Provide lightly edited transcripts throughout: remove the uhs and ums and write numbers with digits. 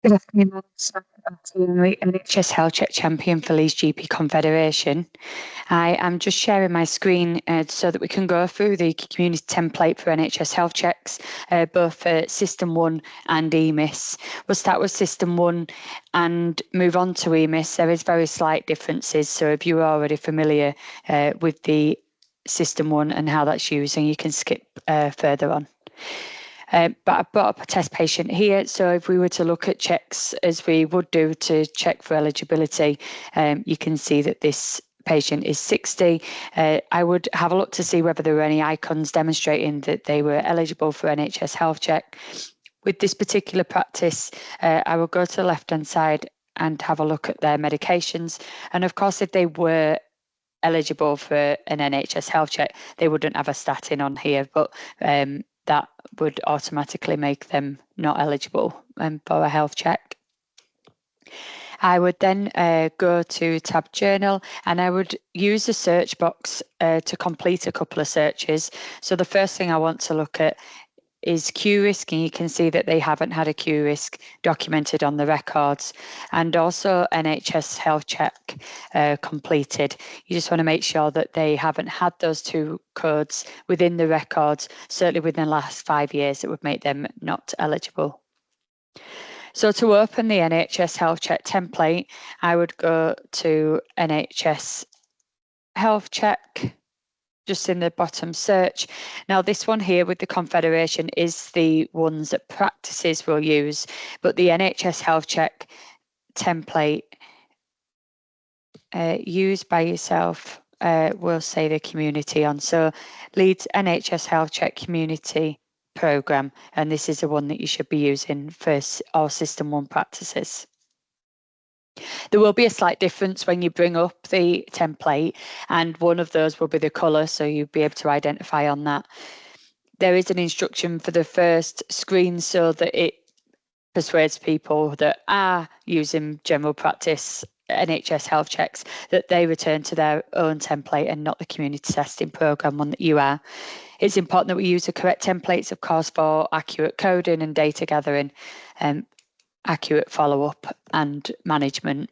Good afternoon, I'm the NHS Health Check Champion for Leeds GP Confederation. I am just sharing my screen so that we can go through the community template for NHS Health Checks, both for System 1 and EMIS. We'll start with System 1 and move on to EMIS. There is very slight differences, so if you're already familiar with the System 1 and how that's used, and you can skip further on. But I've brought up a test patient here. So if we were to look at checks as we would do to check for eligibility, you can see that this patient is 60. I would have a look to see whether there were any icons demonstrating that they were eligible for NHS health check. With this particular practice, I will go to the left-hand side and have a look at their medications. And of course, if they were eligible for an NHS health check, they wouldn't have a statin on here, but that would automatically make them not eligible for a health check. I would then go to tab journal and I would use the search box to complete a couple of searches. So the first thing I want to look at is Q risk, and you can see that they haven't had a Q risk documented on the records, and also NHS health check completed. You just want to make sure that they haven't had those two codes within the records, certainly within the last 5 years. It would make them not eligible. So to open the NHS health check template, I would go to NHS health check, just in the bottom search. Now this one here with the Confederation is the ones that practices will use, but the NHS health check template used by yourself will say the community on. So Leeds NHS health check community programme, and this is the one that you should be using for all System 1 practices. There will be a slight difference when you bring up the template, and one of those will be the colour, so you'll be able to identify on that. There is an instruction for the first screen so that it persuades people that are using general practice NHS health checks that they return to their own template and not the community testing programme one that you are. It's important that we use the correct templates, of course, for accurate coding and data gathering, accurate follow-up and management.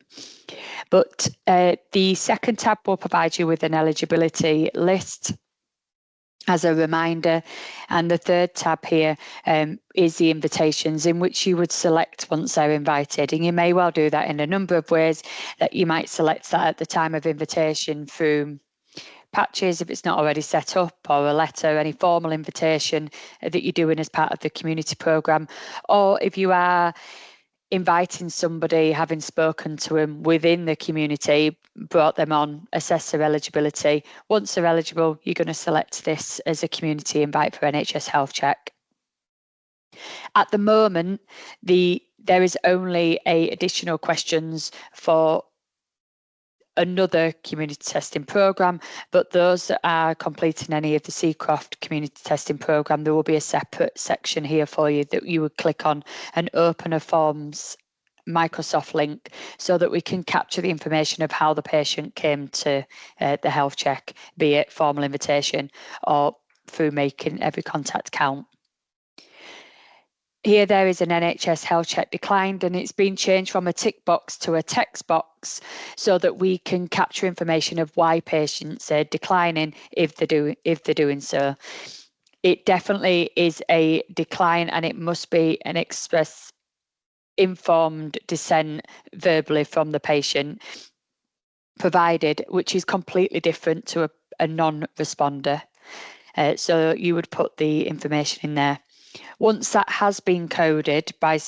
But the second tab will provide you with an eligibility list as a reminder, and the third tab here is the invitations, in which you would select once they're invited, and you may well do that in a number of ways. That you might select that at the time of invitation through patches if it's not already set up, or a letter, any formal invitation that you're doing as part of the community programme, or if you are inviting somebody, having spoken to them within the community, brought them on, assess their eligibility. Once they're eligible, you're going to select this as a community invite for NHS health check. At the moment, there is only additional questions for another community testing programme, but those that are completing any of the Seacroft community testing programme, there will be a separate section here for you that you would click on and open a forms Microsoft link so that we can capture the information of how the patient came to the health check, be it formal invitation or through making every contact count. Here there is an NHS health check declined, and it's been changed from a tick box to a text box so that we can capture information of why patients are declining if they're doing so. It definitely is a decline, and it must be an express informed dissent verbally from the patient provided, which is completely different to a non-responder. So you would put the information in there. Once that has been coded by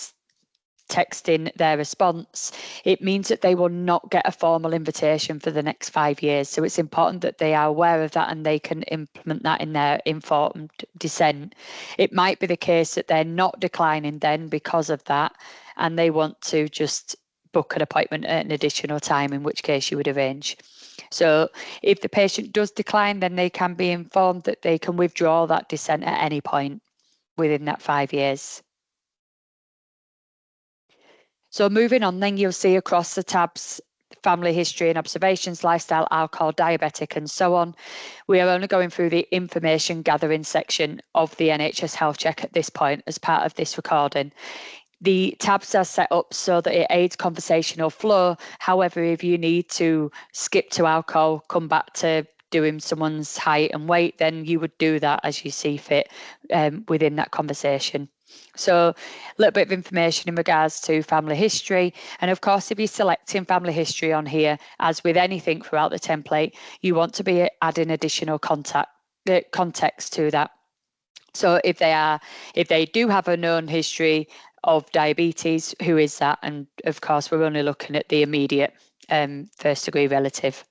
texting their response, it means that they will not get a formal invitation for the next 5 years. So it's important that they are aware of that and they can implement that in their informed dissent. It might be the case that they're not declining then because of that, and they want to just book an appointment at an additional time, in which case you would arrange. So if the patient does decline, then they can be informed that they can withdraw that dissent at any point within that 5 years. So moving on, then you'll see across the tabs family history and observations, lifestyle, alcohol, diabetic, and so on. We are only going through the information gathering section of the NHS health check at this point as part of this recording. The tabs are set up so that it aids conversational flow. However, if you need to skip to alcohol, come back to doing someone's height and weight, then you would do that as you see fit within that conversation. So a little bit of information in regards to family history. And of course, if you're selecting family history on here, as with anything throughout the template, you want to be adding additional context to that. So if they do have a known history of diabetes, who is that? And of course, we're only looking at the immediate first degree relative.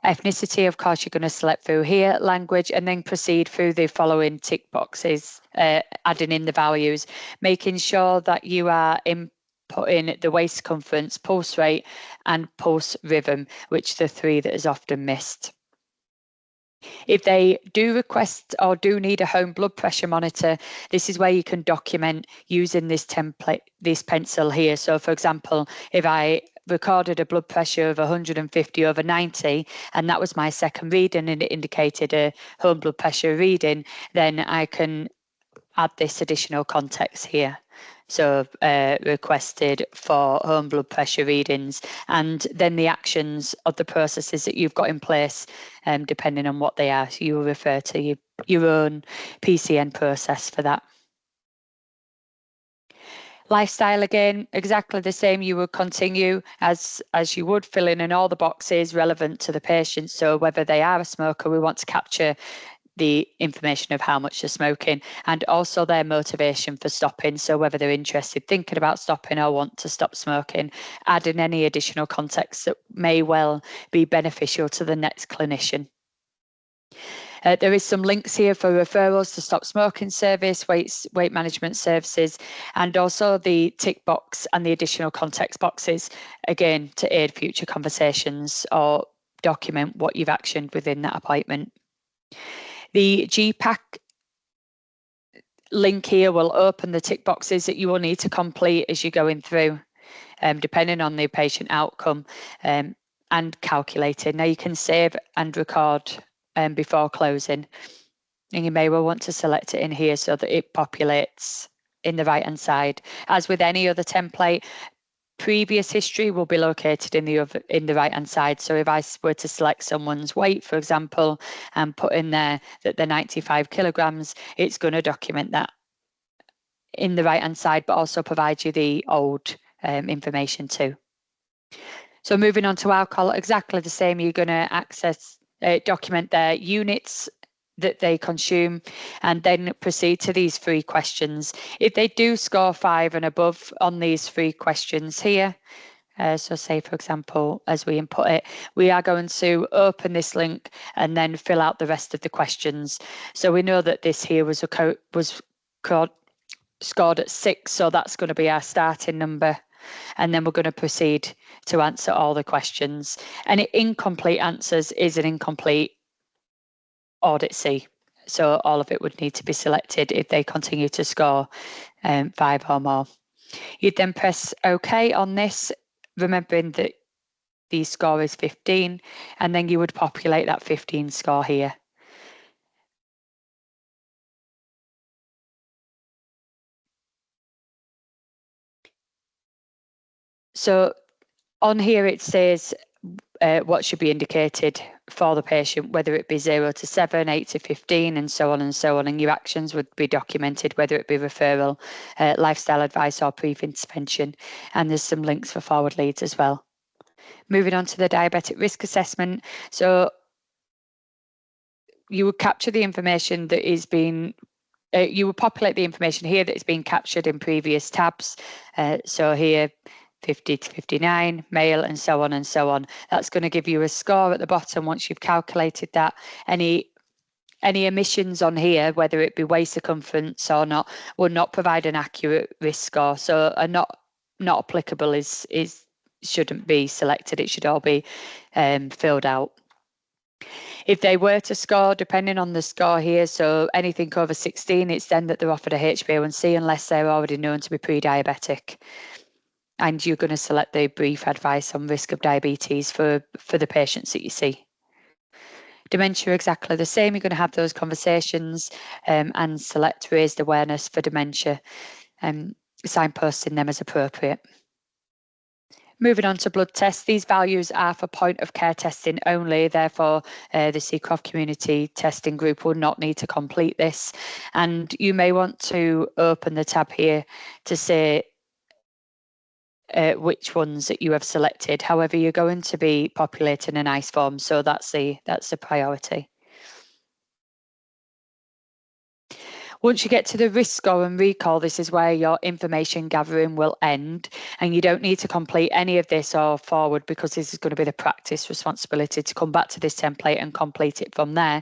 Ethnicity, of course, you're going to select through here, language, and then proceed through the following tick boxes, adding in the values, making sure that you are inputting the waist circumference, pulse rate, and pulse rhythm, which are the three that is often missed. If they do request or do need a home blood pressure monitor, this is where you can document using this template, this pencil here. So for example, if I recorded a blood pressure of 150/90 and that was my second reading and it indicated a home blood pressure reading, then I can add this additional context here. So requested for home blood pressure readings, and then the actions of the processes that you've got in place, depending on what they are. So you will refer to your own PCN process for that. Lifestyle, again, exactly the same. You would continue as you would, filling in all the boxes relevant to the patient. So whether they are a smoker, we want to capture the information of how much they're smoking and also their motivation for stopping. So whether they're interested, thinking about stopping or want to stop smoking, adding any additional context that may well be beneficial to the next clinician. There is some links here for referrals to stop smoking service, weight management services, and also the tick box and the additional context boxes, again, to aid future conversations or document what you've actioned within that appointment. The GPAC link here will open the tick boxes that you will need to complete as you're going through, depending on the patient outcome and calculated. Now you can save and record before closing, and you may well want to select it in here so that it populates in the right hand side. As with any other template, previous history will be located in the right hand side. So if I were to select someone's weight, for example, and put in there that they're 95 kilograms, it's going to document that in the right hand side, but also provide you the old information too. So moving on to alcohol, exactly the same. You're going to document their units that they consume and then proceed to these 3 questions. If they do score 5 and above on these 3 questions here, so say for example, as we input it, we are going to open this link and then fill out the rest of the questions. So we know that this here was scored at 6, so that's going to be our starting number. And then we're going to proceed to answer all the questions. Any incomplete answers is an incomplete audit C. So all of it would need to be selected if they continue to score 5 or more. You'd then press OK on this, remembering that the score is 15, and then you would populate that 15 score here. So on here it says what should be indicated for the patient, whether it be 0 to 7, 8 to 15, and so on and so on. And your actions would be documented, whether it be referral, lifestyle advice, or pre-intervention. And there's some links for forward leads as well. Moving on to the diabetic risk assessment. So you would capture the information that is being you would populate the information here that is being captured in previous tabs. So here, 50 to 59, male, and so on and so on. That's going to give you a score at the bottom once you've calculated that. Any emissions on here, whether it be waist circumference or not, will not provide an accurate risk score. So a not applicable shouldn't be selected. It should all be filled out. If they were to score, depending on the score here, so anything over 16, it's then that they're offered a HbA1c unless they're already known to be pre-diabetic. And you're going to select the brief advice on risk of diabetes for the patients that you see. Dementia, exactly the same. You're going to have those conversations and select raised awareness for dementia. signposting them as appropriate. Moving on to blood tests, these values are for point of care testing only, therefore the Seacroft Community Testing Group will not need to complete this. And you may want to open the tab here to say which ones that you have selected. However, you're going to be populating an ICE form, so that's the priority. Once you get to the risk score and recall, this is where your information gathering will end, and you don't need to complete any of this or forward, because this is going to be the practice responsibility to come back to this template and complete it from there.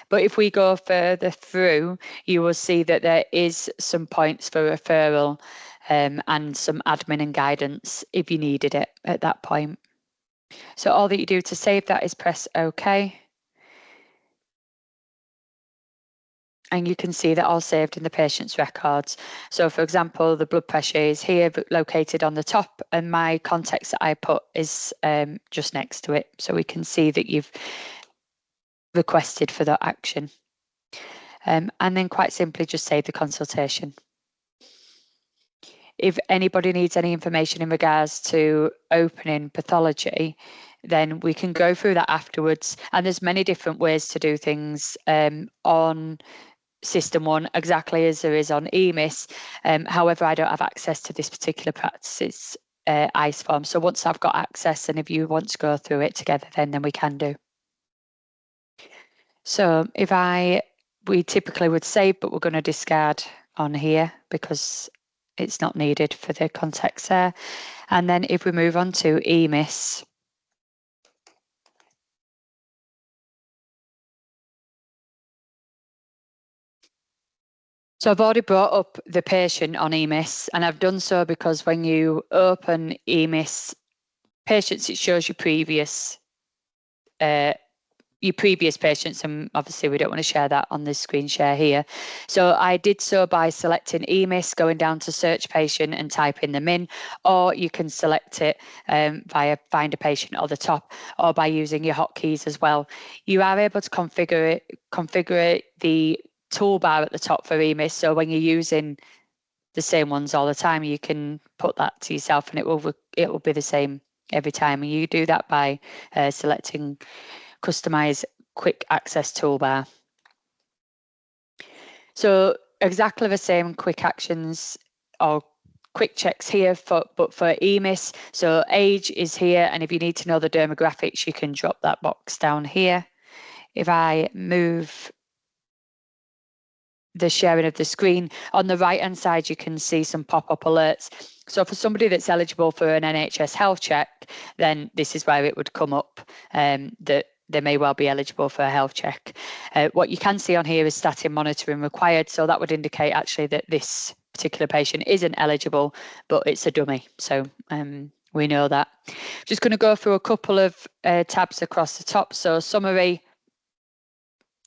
But if we go further through, you will see that there is some points for referral and some admin and guidance if you needed it at that point. So all that you do to save that is press OK. And you can see that all saved in the patient's records. So for example, the blood pressure is here, but located on the top, and my context that I put is just next to it. So we can see that you've requested for that action. And then quite simply just save the consultation. If anybody needs any information in regards to opening pathology, then we can go through that afterwards. And there's many different ways to do things on System 1, exactly as there is on EMIS. However, I don't have access to this particular practice's ICE form. So once I've got access, and if you want to go through it together, then we can do. So if we typically would save, but we're going to discard on here because it's not needed for the context there. And then if we move on to EMIS, so I've already brought up the patient on EMIS, and I've done so because when you open EMIS patients, it shows your previous patients, and obviously we don't want to share that on this screen share here. So I did so by selecting EMIS, going down to search patient and typing them in, or you can select it via find a patient at the top, or by using your hotkeys as well. You are able to configure the toolbar at the top for EMIS, so when you're using the same ones all the time, you can put that to yourself and it will be the same every time. And you do that by selecting customize quick access toolbar. So exactly the same quick actions or quick checks here, but for EMIS. So age is here, and if you need to know the demographics, you can drop that box down here. If I move the sharing of the screen, on the right hand side you can see some pop-up alerts. So for somebody that's eligible for an NHS health check, then this is where it would come up that they may well be eligible for a health check. What you can see on here is statin monitoring required, so that would indicate actually that this particular patient isn't eligible, but it's a dummy, so we know that. Just going to go through a couple of tabs across the top. So summary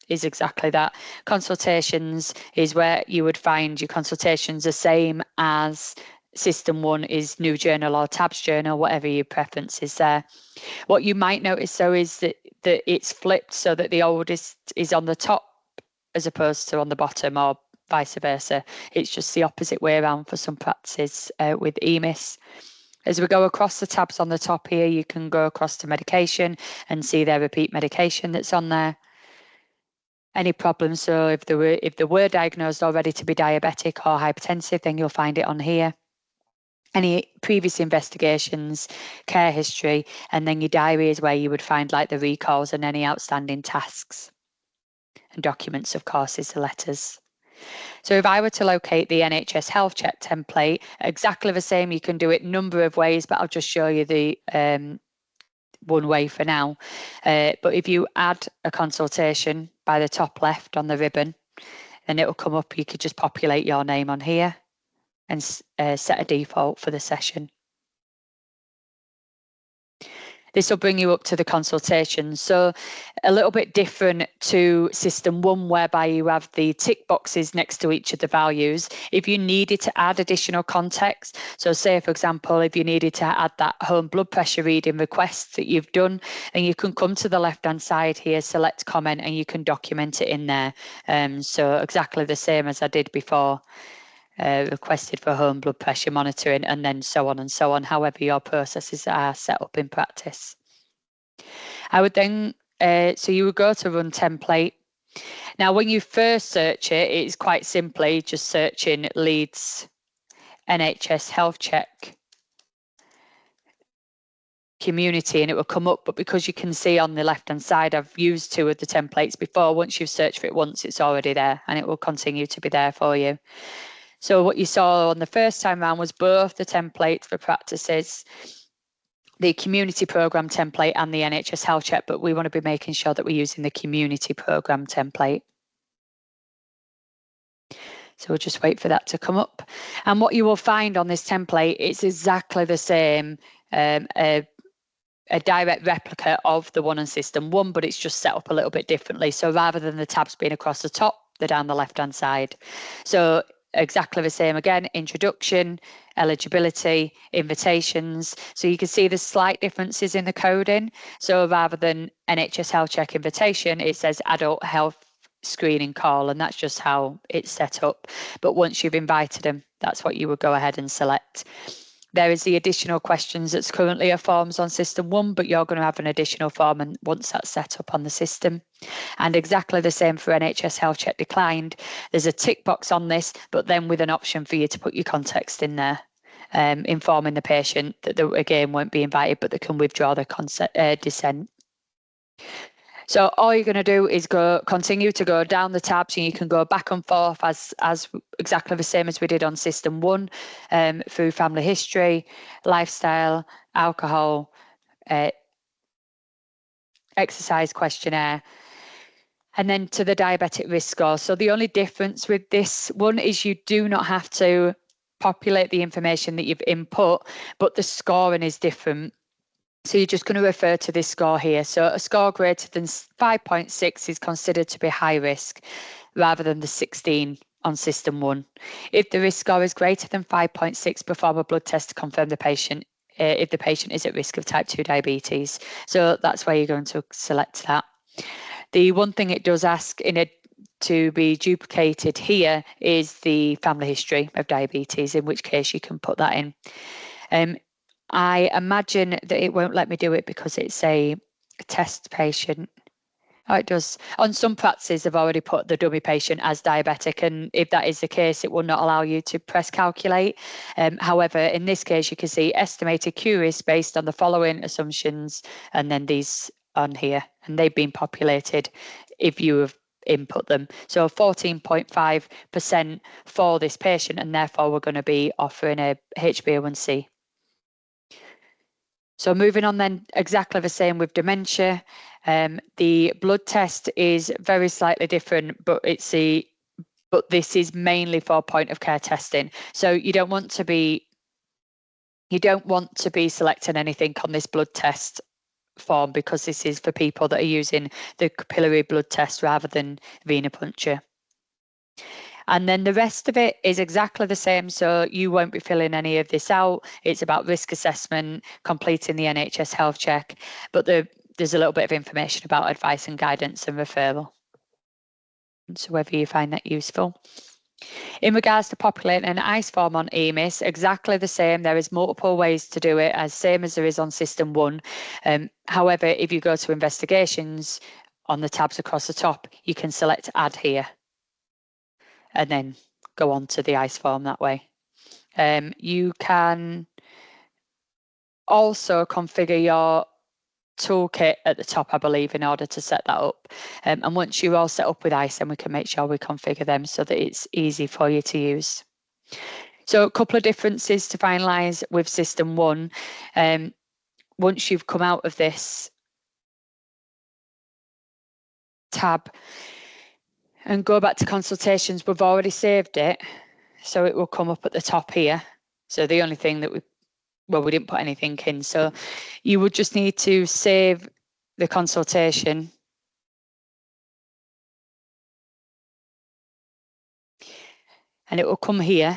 is exactly that. Consultations is where you would find your consultations the same as System 1 is new journal or tabs journal, whatever your preference is there. What you might notice though is that it's flipped so that the oldest is on the top as opposed to on the bottom, or vice versa. It's just the opposite way around for some practices with EMIS. As we go across the tabs on the top here, you can go across to medication and see their repeat medication that's on there. Any problems, so if they were diagnosed already to be diabetic or hypertensive, then you'll find it on here. Any previous investigations, care history, and then your diary is where you would find like the recalls and any outstanding tasks. And documents, of course, is the letters. So if I were to locate the NHS health check template, exactly the same, you can do it a number of ways, but I'll just show you the one way for now. But if you add a consultation by the top left on the ribbon, then it will come up. You could just populate your name on here and set a default for the session. This will bring you up to the consultation. So a little bit different to System 1, whereby you have the tick boxes next to each of the values. If you needed to add additional context, so say, for example, if you needed to add that home blood pressure reading request that you've done, then you can come to the left-hand side here, select comment, and you can document it in there. So exactly the same as I did before. requested for home blood pressure monitoring, and then so on, however your processes are set up in practice. I would then, so you would go to run template. Now, when you first search it, it's quite simply just searching Leeds NHS health check community and it will come up, but because you can see on the left hand side I've used 2 of the templates before, once you've searched for it once it's already there and it will continue to be there for you. So what you saw on the first time round was both the templates for practices, the community programme template and the NHS health check, but we want to be making sure that we're using the community programme template. So we'll just wait for that to come up. And what you will find on this template, it's exactly the same, a direct replica of the one on system 1, but it's just set up a little bit differently. So rather than the tabs being across the top, they're down the left hand side. So exactly the same again, introduction, eligibility, invitations. So you can see the slight differences in the coding. So rather than NHS health check invitation, it says adult health screening call, and that's just how it's set up. But once you've invited them, that's what you would go ahead and select. There is the additional questions that's currently a forms on system 1, but you're going to have an additional form and once that's set up on the system. And exactly the same for NHS health check declined. There's a tick box on this, but then with an option for you to put your context in there, informing the patient that they again won't be invited, but they can withdraw their dissent. So all you're going to do is continue to go down the tabs, and you can go back and forth as exactly the same as we did on system 1, through family history, lifestyle, alcohol, exercise questionnaire, and then to the diabetic risk score. So the only difference with this one is you do not have to populate the information that you've input, but the scoring is different. So you're just going to refer to this score here. So a score greater than 5.6 is considered to be high risk rather than the 16 on system 1. If the risk score is greater than 5.6, perform a blood test to confirm the patient if the patient is at risk of type 2 diabetes. So that's where you're going to select that. The one thing it does ask to be duplicated here is the family history of diabetes, in which case you can put that in. I imagine that it won't let me do it because it's a test patient. Oh, it does. On some practices, I've already put the dummy patient as diabetic, and if that is the case, it will not allow you to press calculate. However, in this case, you can see estimated Q risk based on the following assumptions, and then these on here, and they've been populated if you have input them. So 14.5% for this patient, and therefore we're going to be offering a HbA1c. So moving on then, exactly the same with dementia. The blood test is very slightly different, but this is mainly for point of care testing. So you don't want to be selecting anything on this blood test form, because this is for people that are using the capillary blood test rather than venipuncture. And then the rest of it is exactly the same. So you won't be filling any of this out. It's about risk assessment, completing the NHS health check, but there's a little bit of information about advice and guidance and referral. So whether you find that useful. In regards to populating an ICE form on EMIS, exactly the same. There is multiple ways to do it, same as there is on system 1. However, if you go to investigations on the tabs across the top, you can select add here, and then go on to the ICE form that way. You can also configure your toolkit at the top, I believe, in order to set that up. And once you're all set up with ICE, then we can make sure we configure them so that it's easy for you to use. So a couple of differences to finalise with system 1. Once you've come out of this tab and go back to consultations, we've already saved it, so it will come up at the top here. So the only thing that we didn't put anything in, so you would just need to save the consultation and it will come here.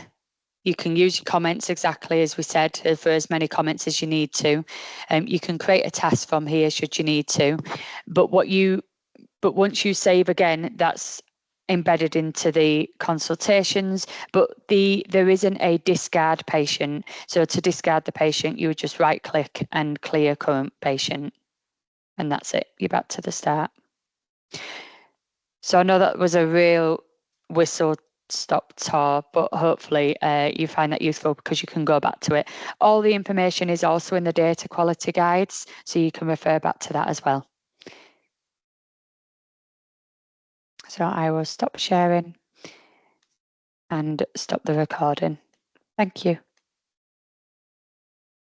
You can use your comments exactly as we said, for as many comments as you need to. You can create a task from here should you need to, but once you save again, that's embedded into the consultations, but there isn't a discard patient. So to discard the patient, you would just right click and clear current patient, and that's it. You're back to the start. So I know that was a real whistle stop tour, but hopefully you find that useful because you can go back to it. All the information is also in the data quality guides, so you can refer back to that as well. So I will stop sharing and stop the recording. Thank you.